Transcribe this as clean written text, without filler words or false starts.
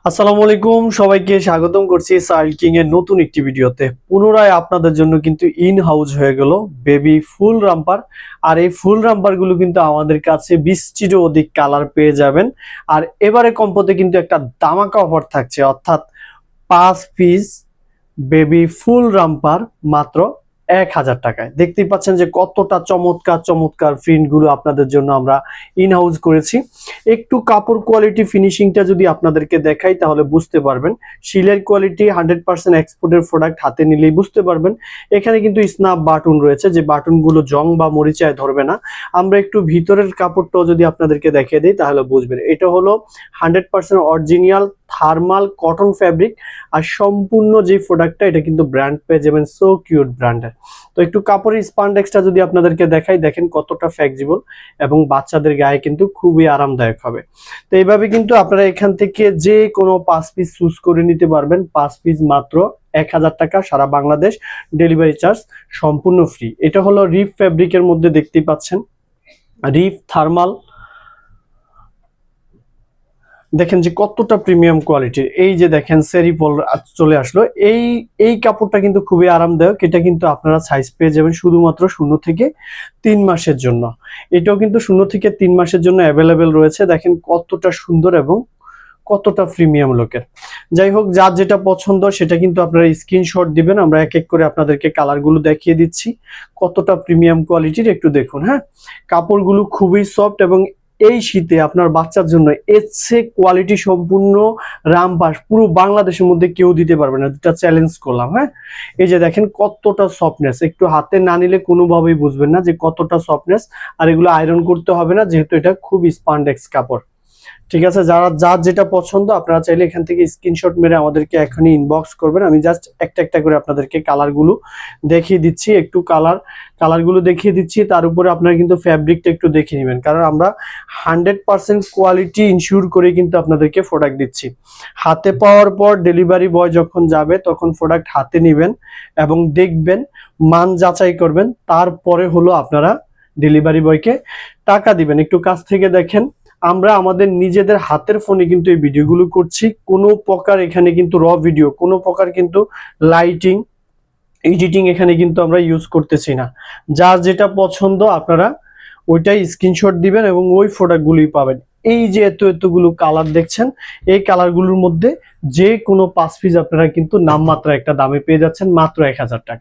আসসালামু আলাইকুম, সবাইকে স্বাগতম করছি সাইল কিং এর নতুন একটি ভিডিওতে। পুনরায় আপনাদের জন্য কিন্তু ইন হাউস হয়ে গেল বেবি ফুল রাম্পার। আর এই ফুল রাম্পার গুলো কিন্তু আমাদের কাছে 20টিরও অধিক কালার পেয়ে যাবেন। আর এবারে কম্পোতে কিন্তু একটা দামাকা অফার থাকছে, অর্থাৎ 5 পিস বেবি ফুল রাম্পার মাত্র 1000 টাকায়। দেখতেই পাচ্ছেন যে কতটা চমৎকার চমৎকার প্রিন্ট গুলো আপনাদের জন্য আমরা ইন হাউস করেছি। একটু কাপড় কোয়ালিটি ফিনিশিংটা যদি আপনাদেরকে দেখাই তাহলে বুঝতে পারবেন। শিলের কোয়ালিটি 100% এক্সপোর্টের প্রোডাক্ট, হাতে নিলেই বুঝতে পারবেন। এখানে কিন্তু স্ন্যাপ বাটন রয়েছে, যে বাটনগুলো জং বা মরিচায় ধরবে না। আমরা একটু ভিতরের কাপড়টাও যদি আপনাদেরকে দেখিয়ে দিই তাহলে বুঝবেন। এটা হলো 100% অরিজিনাল থার্মাল কটন ফ্যাব্রিক। আর সম্পূর্ণ যে প্রোডাক্টটা, এটা কিন্তু ব্র্যান্ড পেয়ে যাবেন সো কিউট ব্র্যান্ডের। তো একটু কাপড়ের স্পান্ডেক্সটা যদি আপনাদেরকে দেখাই, দেখেন কতটা ফ্লেক্সিবল এবং বাচ্চাদের গায়ে কিন্তু খুবই আরামদায়ক হবে। তো এইভাবে কিন্তু আপনারা এখান থেকে যে কোনো 5 পিস চুজ করে নিতে পারবেন। 5 পিস মাত্র 1000 টাকা, সারা বাংলাদেশ ডেলিভারি চার্জ সম্পূর্ণ ফ্রি। এটা হলো রিফ ফ্যাব্রিকের মধ্যে, দেখতেই পাচ্ছেন রিফ থার্মাল। দেখেন যে কতটা প্রিমিয়াম কোয়ালিটির। এই যে দেখেন সেরিপল চলে আসলো। এই এই কাপড়টা কিন্তু খুবই আরামদায়ক। এটা কিন্তু আপনারা সাইজ পেয়ে যাবেন শুধুমাত্র 0 থেকে 3 মাসের জন্য। এটাও কিন্তু 0 থেকে 3 মাসের জন্য অ্যাভেলেবেল রয়েছে। দেখেন কতটা সুন্দর এবং কতটা প্রিমিয়াম লুকের। যাই হোক, যার যেটা পছন্দ সেটা কিন্তু আপনারা স্ক্রিনশট দিবেন। আমরা এক এক করে আপনাদেরকে কালারগুলো দেখিয়ে দিচ্ছি কতটা প্রিমিয়াম কোয়ালিটির। একটু দেখুন, হ্যাঁ, কাপড়গুলো খুবই সফট এবং এই শীতে আপনার বাচ্চার জন্য এর চেয়ে কোয়ালিটি সম্পূর্ণ রামপাস পুরো বাংলাদেশের মধ্যে কেউ দিতে পারবে না, যেটা চ্যালেঞ্জ করলাম। হ্যাঁ, এই যে দেখেন কতটা সফটনেস, একটু হাতে না নিলে কোনোভাবেই বুঝবেন না যে কতটা সফটনেস। আর এগুলো আয়রন করতে হবে না, যেহেতু এটা খুব স্পান্ডেক্স কাপড়। ঠিক আছে, যার যেটা পছন্দ আপনারা চাইলে এখান থেকে স্ক্রিনশট মেরে আমাদেরকে এখনই ইনবক্স করবেন। আমি জাস্ট একটা একটা করে আপনাদেরকে কালারগুলো দেখিয়ে দিচ্ছি। একটু কালারগুলো দেখিয়ে দিচ্ছি, তার উপরে আপনারা কিন্তু ফ্যাব্রিকটা একটু দেখে নেবেন, কারণ আমরা 100% কোয়ালিটি ইনশিওর করে কিন্তু আপনাদেরকে প্রোডাক্ট দিচ্ছি। হাতে পাওয়ার পর ডেলিভারি বয় যখন যাবে তখন প্রোডাক্ট হাতে নেবেন এবং দেখবেন, মান যাচাই করবেন, তারপরে হলো আপনারা ডেলিভারি বয়কে টাকা দিবেন। একটু কাছ থেকে দেখেন, আমরা আমাদের নিজেদের হাতের ফোনে কিন্তু এই ভিডিওগুলো করছি। কোনো প্রকার এখানে কিন্তু র ভিডিও, কোনো প্রকার কিন্তু লাইটিং এডিটিং এখানে কিন্তু আমরা ইউজ করতেছি না। যার যেটা পছন্দ আপনারা ওইটাই স্ক্রিনশট দিবেন এবং ওই প্রোডাক্টগুলোই পাবেন। এই যে এতগুলো কালার দেখছেন, এই কালারগুলোর মধ্যে যে কোনো 5 পিস আপনারা কিন্তু নামমাত্র একটা দামে পেয়ে যাচ্ছেন মাত্র 1000 টাকা।